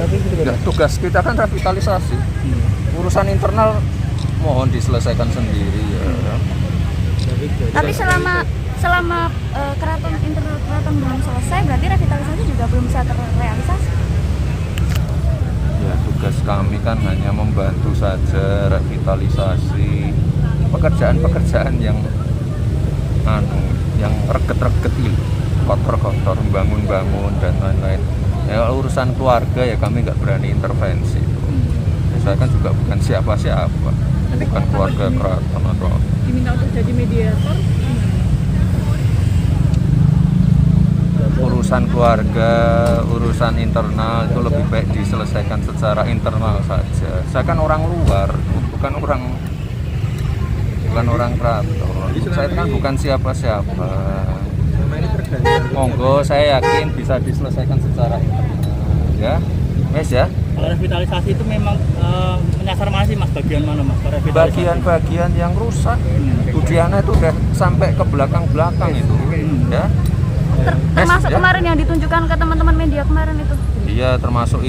tapi gitu Ya, tugas kita kan revitalisasi. Urusan internal mohon diselesaikan sendiri ya. Tapi selama keraton internal keraton belum selesai, berarti revitalisasi juga belum bisa terrealisasi. Ya, tugas kami kan hanya membantu saja revitalisasi pekerjaan-pekerjaan yang yang reget-reget ini, kotor-kotor, bangun-bangun dan lain-lain. Ya, urusan keluarga ya kami nggak berani intervensi. Ya, saya kan juga bukan siapa-siapa, bukan keluarga keraton atau diminta untuk jadi mediator. Urusan keluarga, urusan internal itu lebih baik diselesaikan secara internal saja. Saya kan orang luar, bukan orang keraton. Saya kan bukan siapa-siapa. Monggo, saya yakin bisa diselesaikan secara internal. Ya, Mas ya. Kalau revitalisasi itu memang menyasar mana sih Mas? Bagian mana Mas? Bagian-bagian yang rusak. Budiana itu udah sampai ke belakang-belakang itu. Ya. Termasuk ya? Kemarin yang ditunjukkan ke teman-teman media kemarin itu. Iya, termasuk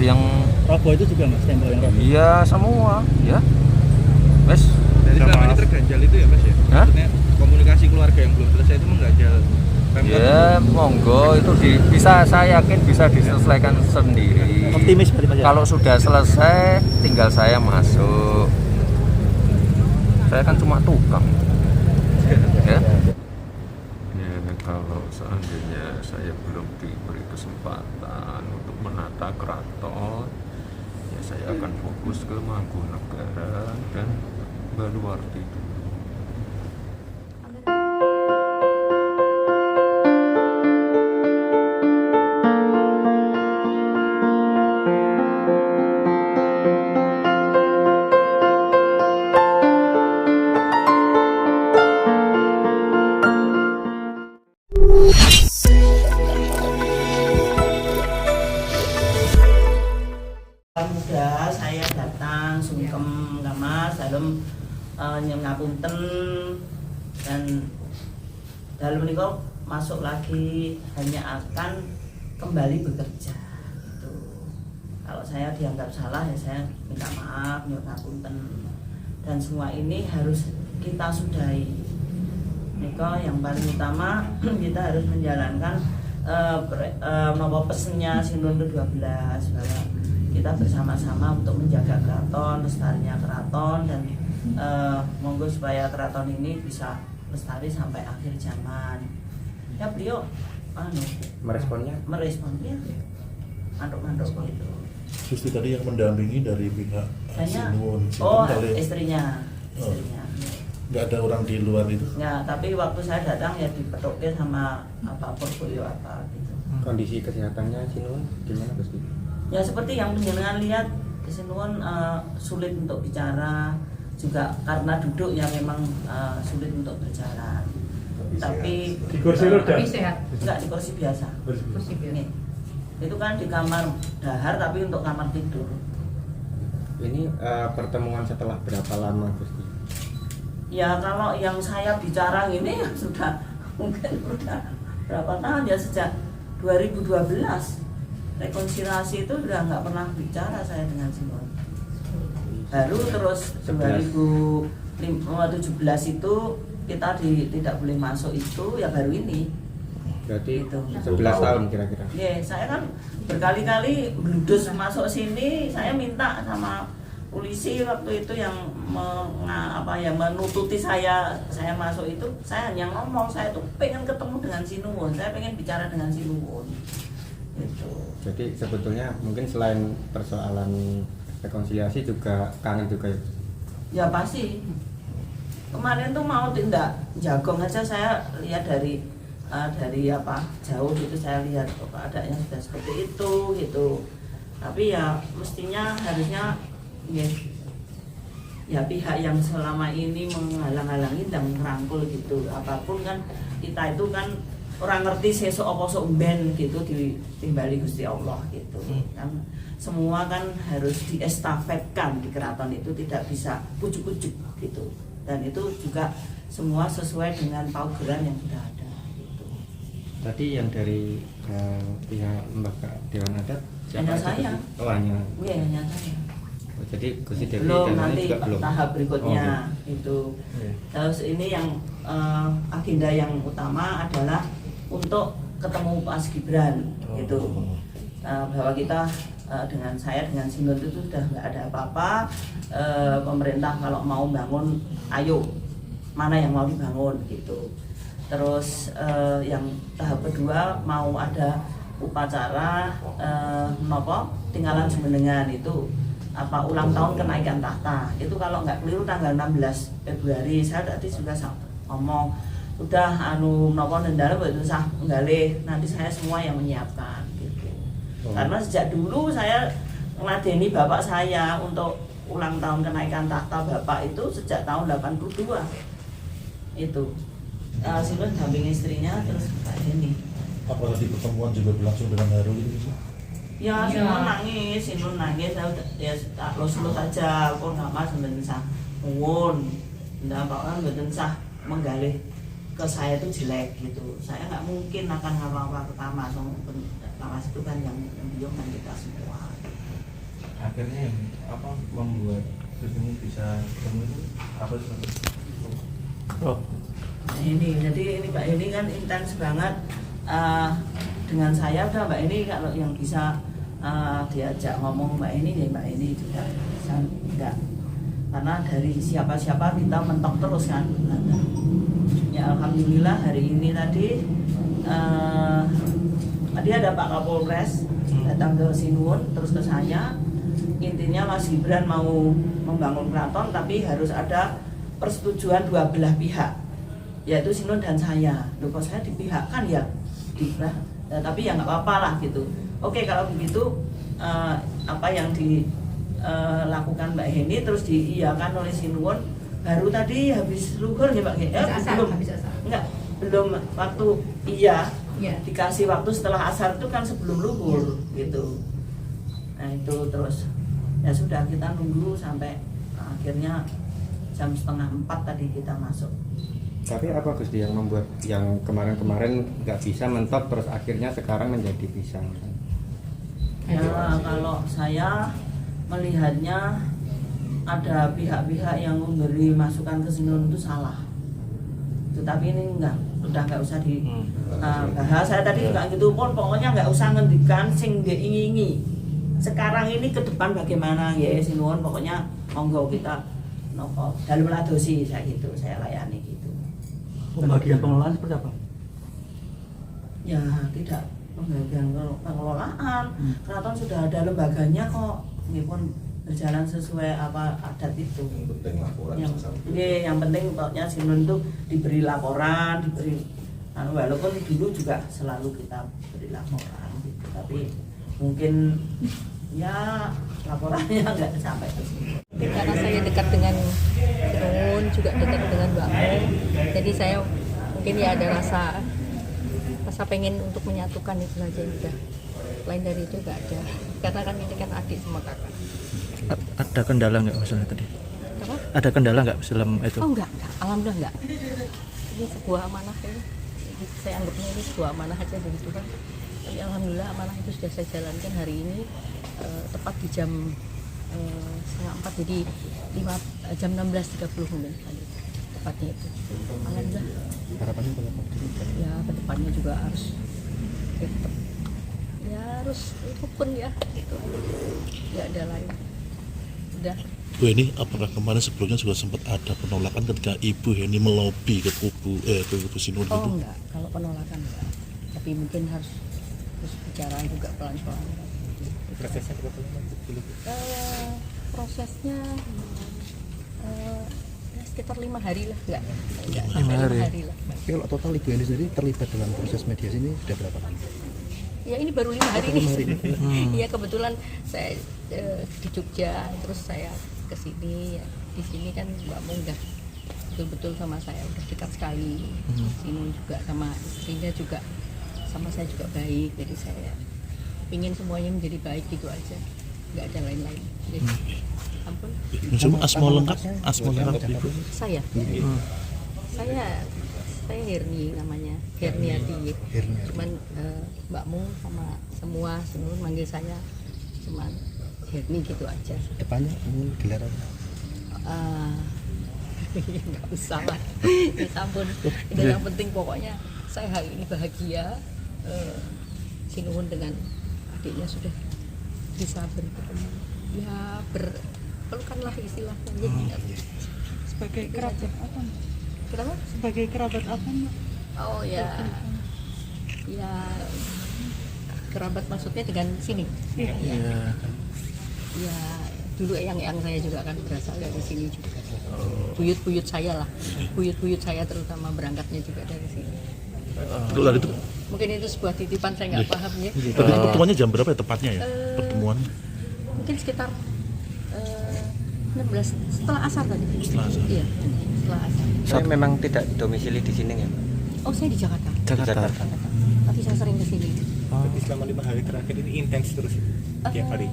yang roboh itu juga Mas, tembok yang roboh. iya semua, ya. Wes. Jadi selama ini terganjal itu ya Mas ya? Hah? Maksudnya komunikasi keluarga yang belum selesai itu mengganjal Pemkot. Ya, monggo itu saya yakin bisa diselesaikan sendiri. Optimis berarti Mas ya? Kalau sudah selesai, tinggal saya masuk. Saya kan cuma tukang. Ya. Ya, kalau seandainya saya belum diberi kesempatan untuk menata keraton, ya saya akan fokus ke Mangkunegaran dan Baluarti dulu. Muda saya datang sungkem Mas dalem nyuwun ngapunten dan dalem menika masuk lagi hanya akan kembali bekerja gitu. Kalau saya dianggap salah ya saya minta maaf, nyuwun ngapunten, dan semua ini harus kita sudahi. Nika yang paling utama kita harus menjalankan pesennya Sinuwun ke-12 bahwa kita bersama-sama untuk menjaga keraton, lestarinya keraton, dan monggo supaya keraton ini bisa lestari sampai akhir zaman. Ya beliau meresponnya mantuk gitu. Gusti tadi yang mendampingi dari pihak Sinuwun, istrinya. Nggak ada orang di luar itu? Ya, tapi waktu saya datang ya dipetokke sama apa portfolio apa gitu. Kondisi kesehatannya Sinuwun gimana Gusti? Ya seperti yang penjenengan lihat, Sinuwun sulit untuk bicara, juga karena duduk ya memang sulit untuk berjalan. Tapi Di kursi roda? Sehat. enggak, di kursi biasa. Ini. Itu kan di kamar dahar tapi untuk kamar tidur. Ini pertemuan setelah berapa lama Gusti? Ya kalau yang saya bicara ini ya sudah berapa tahun ya, sejak 2012 rekonsiliasi itu sudah nggak pernah bicara saya dengan Sinuwun. Baru terus 2017 itu kita tidak boleh masuk itu ya baru ini. Berarti Gitu. 11 tahun kira-kira. Ya, saya kan berkali-kali bludus masuk sini, saya minta sama polisi waktu itu yang menututi saya masuk itu, saya hanya ngomong saya tuh pengen ketemu dengan Sinuwun, saya pengen bicara dengan Sinuwun. Gitu. Jadi sebetulnya mungkin selain persoalan rekonsiliasi juga kangen juga ya? Ya pasti. Kemarin tuh mau tindak Jagong aja saya lihat dari jauh gitu, saya lihat keadaannya sudah seperti itu gitu. Tapi ya mestinya harusnya ya pihak yang selama ini menghalang-halangi dan merangkul gitu. Apapun kan kita itu kan orang ngerti sesuk apa sok ben gitu ditimbali Gusti Allah gitu. Kan semua kan harus diestafetkan di keraton itu, tidak bisa ujuk-ujuk gitu. Dan itu juga semua sesuai dengan paugeran yang sudah ada gitu. Tadi yang dari pihak lembaga Dewan Adat Hanya aja, saya. Gus? Oh, hanya. Iya, hanya saya. Oh, jadi Gusti Devi Belum, dan lain nanti juga belum. tahap berikutnya Oh, itu. Iya. Terus ini yang agenda yang utama adalah untuk ketemu Mas Gibran itu. Bahwa kita dengan saya dengan Sinun itu sudah nggak ada apa-apa. Pemerintah kalau mau bangun, ayo mana yang mau dibangun gitu. Terus yang tahap kedua mau ada upacara tinggalan Jumenengan itu apa ulang tahun kenaikan tahta itu kalau nggak keliru tanggal 16 Februari. Saya tadi juga ngomong udah nendara itu sah nggalih, nanti saya semua yang menyiapkan gitu. Karena sejak dulu saya ngeladeni bapak saya untuk ulang tahun kenaikan tahta bapak itu sejak tahun 82 itu. Sinun damping istrinya terus Pak Heni. Apakah di pertemuan juga berlangsung dengan haru gitu? Ya, Sinun nangis, saya udah ya lulus saja, kok nggak mas mboten sah nuwun. Ndak apa-apa mboten sah menggalih ke saya itu jelek gitu. Saya nggak mungkin akan ngapa-ngapa ke Tamas, Tamas itu kan yang biung kan kita semua. Akhirnya yang membuat Gus ini bisa ketemu itu apa sih? Nah ini, jadi ini Mbak ini kan intens banget dengan saya. Udah Mbak ini kalau yang bisa diajak ngomong Mbak ini ya Mbak ini juga bisa enggak, karena dari siapa-siapa kita mentok terus kan. Ya alhamdulillah hari ini tadi ada Pak Kapolres datang ke Sinun terus ke saya. Intinya Mas Gibran mau membangun keraton tapi harus ada persetujuan dua belah pihak, yaitu Sinun dan saya. Loh kok saya dipihakkan ya? Tapi ya nggak apa-apa lah gitu. Oke kalau begitu apa yang dilakukan Mbak Heni terus diiyakan oleh Sinun. Baru tadi habis luhur ya Mbak Heni? Belum waktu iya. Dikasih waktu setelah asar itu kan sebelum luhur gitu. Nah itu terus ya sudah kita nunggu sampai akhirnya jam 3:30 tadi kita masuk. Tapi apa Gusti yang membuat yang kemarin-kemarin nggak bisa mentok terus akhirnya sekarang menjadi bisa? Ya kalau saya melihatnya ada pihak-pihak yang memberi masukan ke Sinun itu salah. Tetapi ini udah nggak usah dibahas. Saya tadi juga gitu pun pokoknya nggak usah ngendikan sing diingingi. Sekarang ini ke depan bagaimana ya Sinun, pokoknya monggo kita nopo dalam ladosi saya gitu, saya layani gitu. Pembagian pengelolaan seperti apa? Ya tidak pembagian pengelolaan. Keraton sudah ada lembaganya kok, ini pun berjalan sesuai apa adat itu. Yang penting pokoknya Sinun itu diberi laporan, diberi walaupun dulu juga selalu kita beri laporan gitu, tapi mungkin ya laporannya nggak sampai ke sini. Karena saya dekat dengan Sinun, juga dekat dengan Mbak Mo, jadi saya mungkin ya ada rasa pengen untuk menyatukan itu saja udah. Lain dari itu nggak ada. Karena kan ini kan adik sama kakak. Ada kendala nggak masalah tadi? Apa? Ada kendala nggak dalam itu? Oh enggak. Alhamdulillah enggak. Ini sebuah amanah ini. Saya anggapnya ini sebuah amanah aja dari Tuhan. Tapi alhamdulillah amanah itu sudah saya jalankan hari ini tepat di jam 3:30, jadi jam 16.30 menit tadi tepatnya itu. Alhamdulillah. Harapannya apa? Ya kedepannya juga harus tetap ya harus rukun ya gitu. Nggak ada lain. Udah. Bu Heni, apakah kemarin sebelumnya juga sempat ada penolakan ketika Ibu Heni melobi ke kubu Sinun gitu? Oh enggak, kalau penolakan enggak. Tapi mungkin harus bicara juga pelan-pelan. Prosesnya berapa lama? Prosesnya ya sekitar 5 hari lah, enggak 5 hari. lah. Tapi kalau total Ibu Heni sendiri terlibat dalam proses mediasi ini sudah berapa lama? Ya ini baru 5 hari nih. Iya kebetulan saya di Jogja, terus saya ke sini. Ya. Di sini kan Mbak Mo udah betul-betul sama saya udah dekat sekali. Sinun juga sama istrinya juga sama saya juga baik, jadi saya ingin semuanya menjadi baik gitu aja, nggak ada lain-lain. Jadi ampun. Asma lengkap Ibu. Saya saya Herni namanya, Herniati. Herniati. Cuman Mbak Mung sama semua seluruh manggil saya cuman Herni gitu aja. Depannya ini gelar apa? Nggak usah lah, ya ampun. Itu yang penting pokoknya saya hari ini bahagia. Sinuhun dengan adiknya sudah bisa bertemu, ya berpelukan lah istilahnya. Sebagai kerabat apa? Kenapa? Sebagai kerabat apa, Mbak? Oh ya, ya kerabat maksudnya dengan sini. Iya. Ya dulu yang saya juga kan berasal dari sini juga. Buyut-buyut saya lah, buyut-buyut saya terutama berangkatnya juga dari sini. Kalau itu Mungkin itu sebuah titipan, saya nggak paham ya. tadi pertemuannya jam berapa ya tepatnya ya? Pertemuan Mungkin sekitar 16 setelah asar tadi. setelah asar. Iya, setelah asar. Saya memang tidak domisili di sini ya, Mbak? Oh, saya di Jakarta. Jakarta. Tapi saya sering ke sini. Tapi selama 5 hari terakhir ini intens terus tiap hari.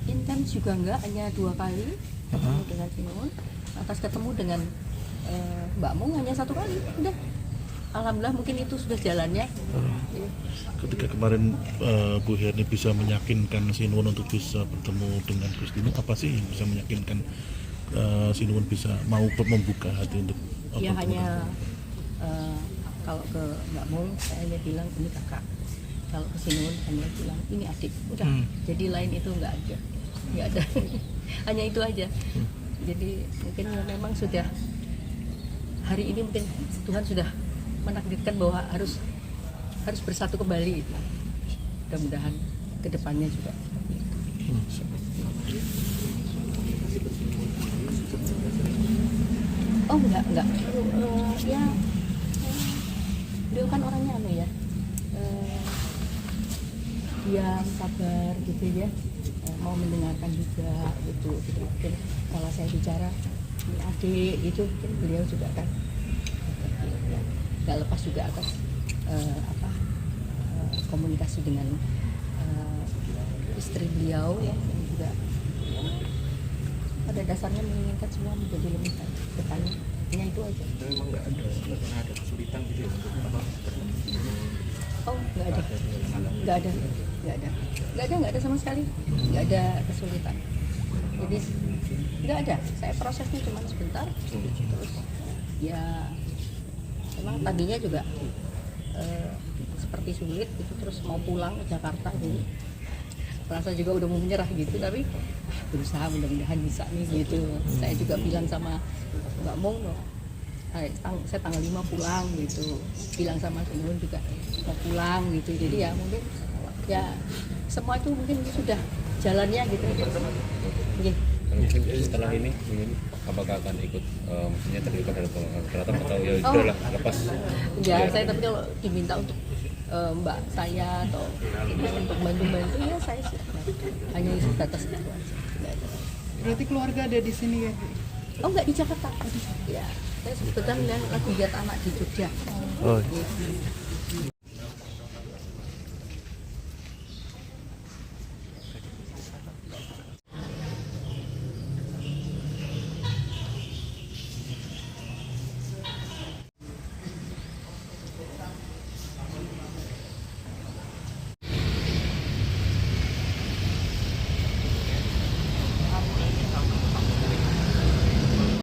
Intens juga enggak, hanya 2 kali ketemu dengan Sinuhun. Atas ketemu dengan Mbak Mung hanya 1 kali, udah. Alhamdulillah mungkin itu sudah jalannya. Iya. Ketika kemarin Bu Herni bisa meyakinkan Sinuhun untuk bisa bertemu dengan Gus Dino, apa sih yang bisa meyakinkan Sinuhun bisa mau membuka hati untuk Ya bertemu? hanya kalau ke Mbak Mung saya hanya bilang ini kakak, kalau ke Sinuhun hanya bilang ini adik, udah. Jadi lain itu nggak ada hanya itu aja. Jadi mungkin ya memang sudah hari ini mungkin Tuhan sudah menakdirkan bahwa harus bersatu kembali. Mudah-mudahan kedepannya juga. Oh enggak. Ya beliau kan orangnya ya, diam, sabar gitu ya, mau mendengarkan juga gitu. Mungkin kalau saya bicara ini adik gitu, mungkin beliau juga kan nggak lepas juga atas komunikasi dengan istri beliau ya, yang juga pada dasarnya menginginkan semua menjadi lebih baik ke depannya. Hanya itu aja. Memang nggak ada kesulitan gitu ya untuk apa? Oh, nggak ada sama sekali, nggak ada kesulitan. Jadi nggak ada. Saya prosesnya cuma sebentar, terus ya memang tadinya juga seperti sulit gitu, terus mau pulang ke Jakarta jadi rasa juga udah mau menyerah gitu, tapi berusaha mudah-mudahan bisa nih gitu. Saya juga bilang sama Mbak Mung, saya tanggal 5 pulang gitu, bilang sama Sinuhun juga mau pulang gitu. Jadi ya mungkin ya semua itu mungkin sudah jalannya gitu. Mungkin setelah ini apakah akan ikut maksudnya terlibat dalam keraton atau ya udahlah lepas? Ya saya tapi kalau diminta untuk mbak saya atau untuk bantu-bantu ya saya siap. Hanya sebatas itu aja. Berarti keluarga ada di sini ya? Oh enggak, di Jakarta. Ya, saya sebetulnya lagi lihat anak di Jogja. Oh.